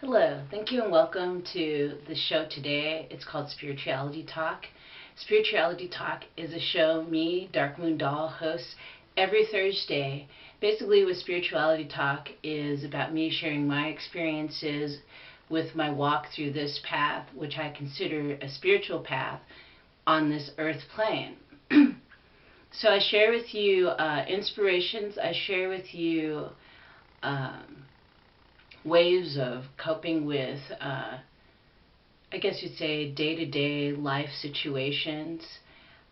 Hello, thank you and welcome to the show today. It's called Spirituality Talk. Spirituality Talk is a show me, Darkmoon Doll, hosts every Thursday. Basically, what Spirituality Talk is about me sharing my experiences with my walk through this path, which I consider a spiritual path on this earth plane. So I share with you inspirations, I share with you ways of coping with, I guess you'd say, day-to-day life situations,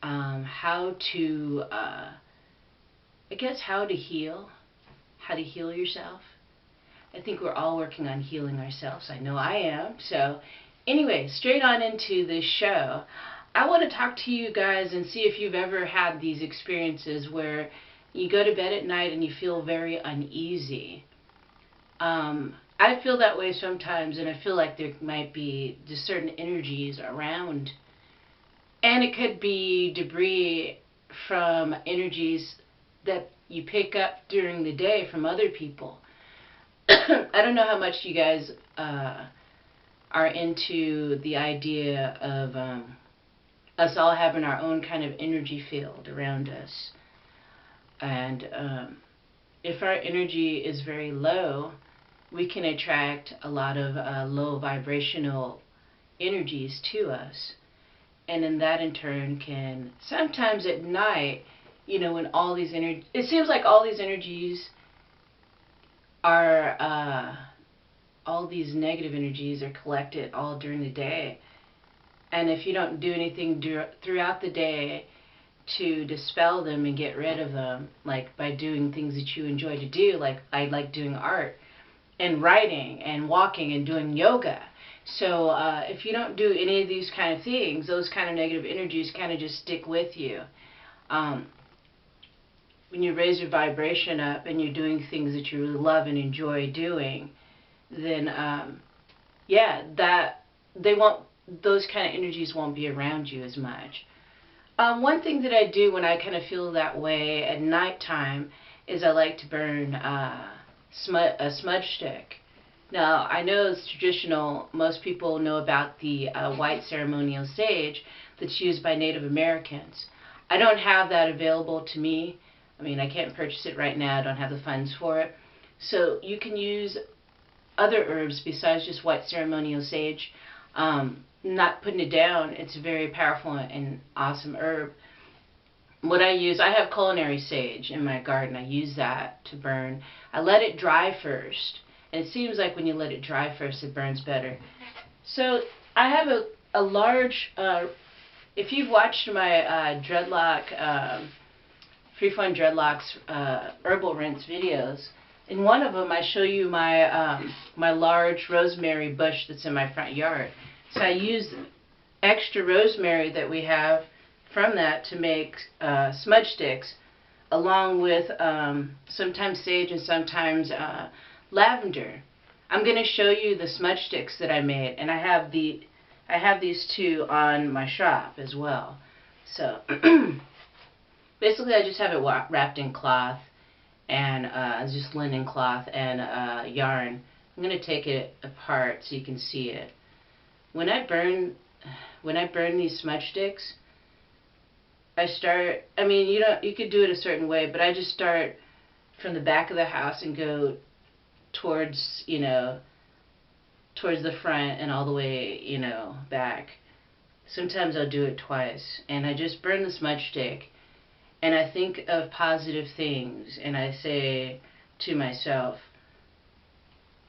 how to heal, how to heal yourself. I think we're all working on healing ourselves. I know I am. So anyway, straight on into this show. I want to talk to you guys and see if you've ever had these experiences where you go to bed at night and you feel very uneasy. I feel that way sometimes, and I feel like there might be just certain energies around. And it could be debris from energies that you pick up during the day from other people. I don't know how much you guys are into the idea of us all having our own kind of energy field around us. And if our energy is very low, we can attract a lot of low vibrational energies to us. And then that in turn can, sometimes at night, you know, when all these energies, it seems like all these energies are, all these negative energies are collected all during the day. And if you don't do anything throughout the day to dispel them and get rid of them, like by doing things that you enjoy to do, like I like doing art and writing and walking and doing yoga. So if you don't do any of these kind of things, those kind of negative energies kind of just stick with you. When you raise your vibration up and you're doing things that you really love and enjoy doing, then yeah, those kind of energies won't be around you as much. One thing that I do when I kind of feel that way at nighttime is I like to burn a smudge stick. Now, I know it's traditional. Most people know about the white ceremonial sage that's used by Native Americans. I don't have that available to me. I mean, I can't purchase it right now. I don't have the funds for it. So you can use other herbs besides just white ceremonial sage. Not putting it down, it's a very powerful and awesome herb. What I use, I have culinary sage in my garden. I use that to burn. I let it dry first, and it seems like when you let it dry first, it burns better. So I have a large, if you've watched my Freefund Dreadlocks herbal rinse videos, in one of them I show you my my large rosemary bush that's in my front yard. So I use extra rosemary that we have from that to make smudge sticks, along with sometimes sage and sometimes lavender. I'm going to show you the smudge sticks that I made, and I have these two on my shop as well. So basically I just have it wrapped in cloth and just linen cloth and yarn. I'm going to take it apart so you can see it. When I burn these smudge sticks, I mean, you could do it a certain way, but I just start from the back of the house and go towards, towards the front and all the way, back. Sometimes I'll do it twice, and I just burn the smudge stick, and I think of positive things, and I say to myself,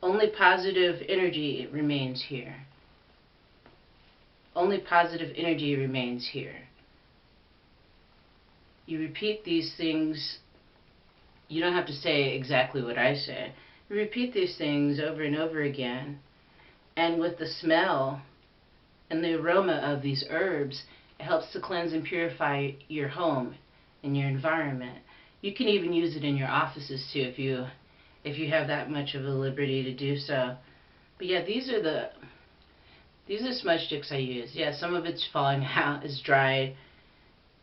only positive energy remains here. Only positive energy remains here. You repeat these things. You don't have to say exactly what I say. You repeat these things over and over again. And with the smell and the aroma of these herbs, it helps to cleanse and purify your home and your environment. You can even use it in your offices too if you have that much of a liberty to do so. But yeah, these are smudge sticks I use. Yeah, some of it's falling out, it's dry,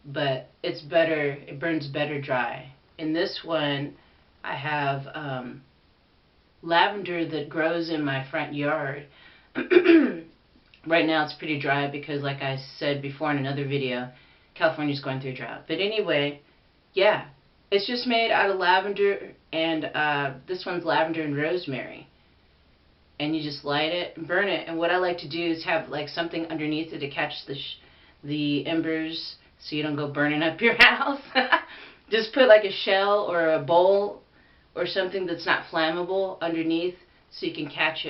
but it's better, it burns better dry. In this one, I have lavender that grows in my front yard. Right now it's pretty dry because, like I said before in another video, California's going through a drought. But anyway, yeah, it's just made out of lavender, and this one's lavender and rosemary. And you just light it and burn it. And what I like to do is have like something underneath it to catch the embers so you don't go burning up your house. Just put like a shell or a bowl or something that's not flammable underneath so you can catch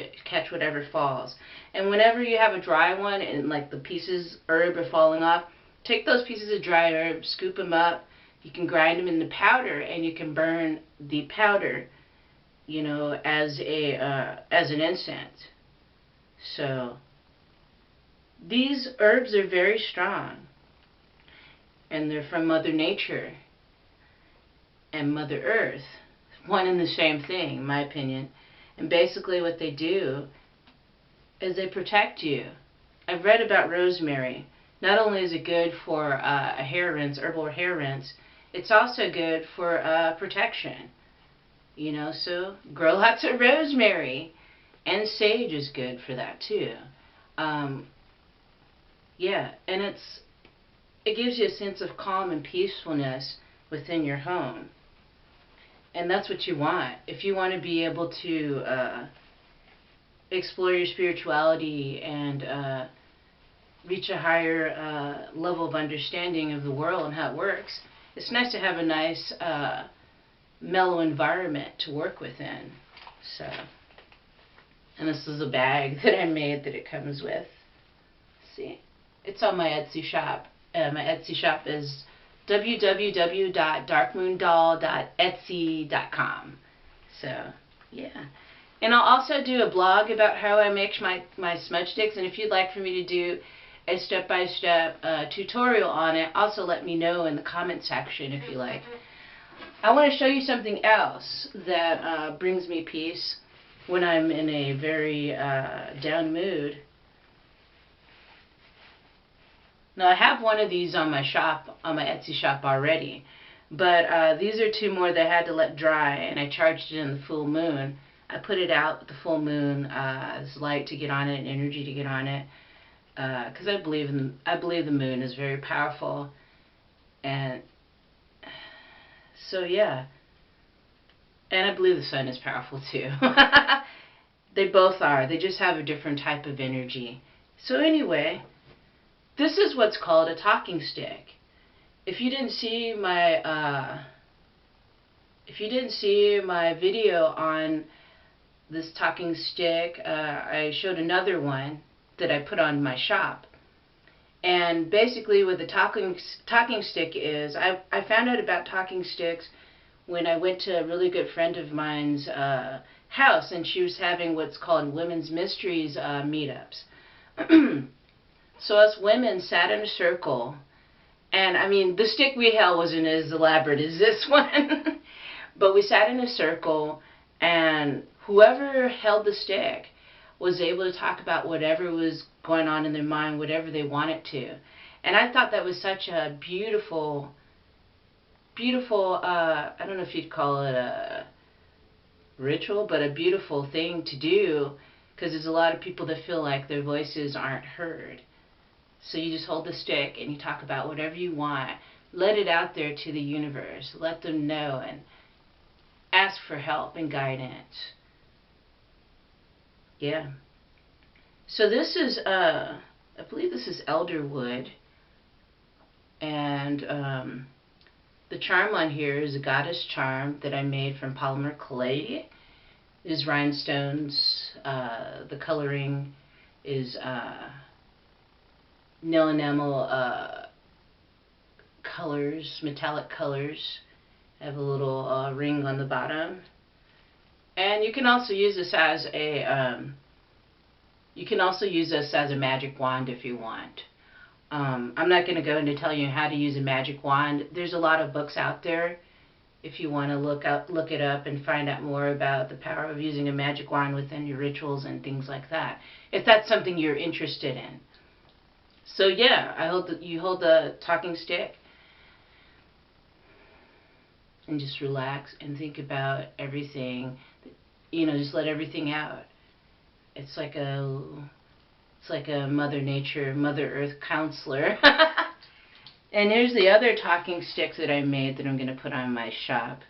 whatever falls. And whenever you have a dry one and like the pieces herb are falling off, take those pieces of dry herb, scoop them up. You can grind them into powder, and you can burn the powder, you know, as an incense. So these herbs are very strong, and they're from Mother Nature and Mother Earth, one and the same thing, in my opinion. And basically what they do is they protect you. I've read about rosemary. Not only is it good for a hair rinse, herbal hair rinse, it's also good for protection. You know, so grow lots of rosemary. And sage is good for that too. Yeah, and it gives you a sense of calm and peacefulness within your home. And that's what you want. If you want to be able to explore your spirituality and reach a higher level of understanding of the world and how it works, it's nice to have a nice mellow environment to work within. So, and this is a bag that I made that it comes with. Let's see, it's on my Etsy shop. My Etsy shop is www.darkmoondoll.etsy.com. So, yeah. And I'll also do a blog about how I make my smudge sticks, and if you'd like for me to do a step-by-step tutorial on it, also let me know in the comment section if you like. I want to show you something else that brings me peace when I'm in a very down mood. Now, I have one of these on my shop, on my Etsy shop already, but these are two more that I had to let dry, and I charged it in the full moon. I put it out with the full moon as light to get on it and energy to get on it, because I believe the moon is very powerful. And so yeah, and I believe the sun is powerful too. They both are. They just have a different type of energy. So anyway, this is what's called a talking stick. If you didn't see my video on this talking stick, I showed another one that I put on my shop. And basically what the talking stick is, I found out about talking sticks when I went to a really good friend of mine's house, and she was having what's called Women's Mysteries meetups. So us women sat in a circle, and I mean, the stick we held wasn't as elaborate as this one, but we sat in a circle, and whoever held the stick was able to talk about whatever was going on in their mind, whatever they wanted to. And I thought that was such a beautiful, I don't know if you'd call it a ritual, but a beautiful thing to do, because there's a lot of people that feel like their voices aren't heard. So you just hold the stick and you talk about whatever you want. Let it out there to the universe. Let them know and ask for help and guidance. Yeah. So this is, I believe this is elder wood. And the charm on here is a goddess charm that I made from polymer clay. Is rhinestones. The coloring is nail enamel colors, metallic colors. I have a little ring on the bottom. And you can also use this as a magic wand if you want. I'm not going to go into telling you how to use a magic wand. There's a lot of books out there if you want to look it up and find out more about the power of using a magic wand within your rituals and things like that, if that's something you're interested in. So yeah, you hold the talking stick and just relax and think about everything just let everything out. It's like a Mother Nature, Mother Earth counselor. And here's the other talking stick that I made that I'm going to put on my shop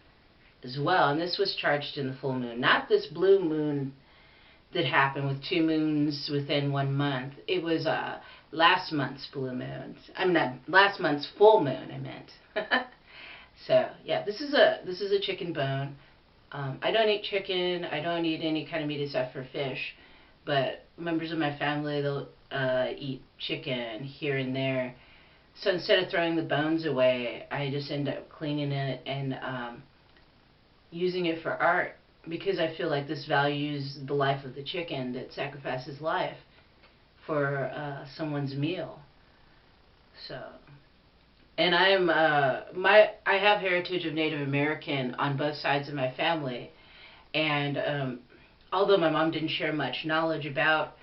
as well. And this was charged in the full moon. Not this blue moon that happened with 2 moons within 1 month. It was last month's blue moon. I'm not, last month's full moon, I meant. So, yeah, this is a chicken bone. I don't eat chicken. I don't eat any kind of meat except for fish. But members of my family, they'll eat chicken here and there. So instead of throwing the bones away, I just end up cleaning it and using it for art, because I feel like this values the life of the chicken that sacrifices life for someone's meal. So, and I have heritage of Native American on both sides of my family, and although my mom didn't share much knowledge about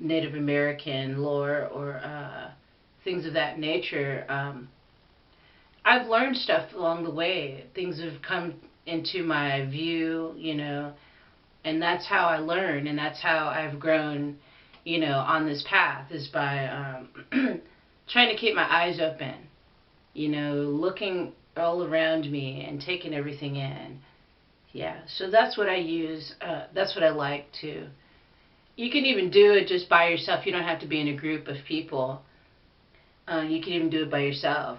Native American lore or things of that nature, I've learned stuff along the way. Things have come into my view, and that's how I learn, and that's how I've grown, on this path, is by trying to keep my eyes open, looking all around me and taking everything in. Yeah, so that's what I use. That's what I like to. You can even do it just by yourself. You don't have to be in a group of people. You can even do it by yourself.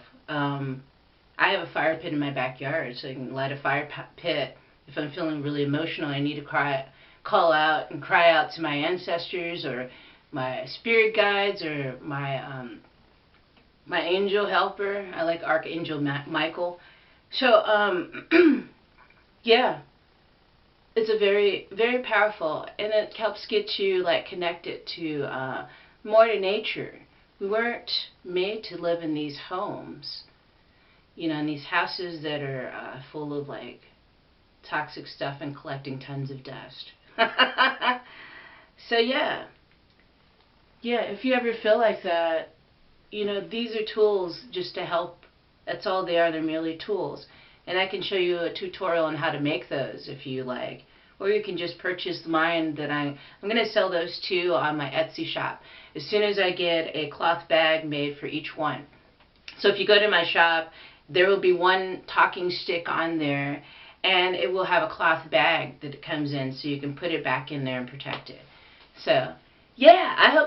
I have a fire pit in my backyard, so I can light a fire pit if I'm feeling really emotional. I need to call out and cry out to my ancestors or my spirit guides or my my angel helper. I like Archangel Michael. So yeah, it's a very, very powerful, and it helps get you connected to more to nature. We weren't made to live in these homes, in these houses that are full of toxic stuff and collecting tons of dust. So yeah, if you ever feel like that, these are tools just to help. That's all they are. They're merely tools. And I can show you a tutorial on how to make those if you like. Or you can just purchase mine that I'm going to sell those too on my Etsy shop as soon as I get a cloth bag made for each one. So if you go to my shop, there will be one talking stick on there, and it will have a cloth bag that it comes in so you can put it back in there and protect it. So, yeah, I hope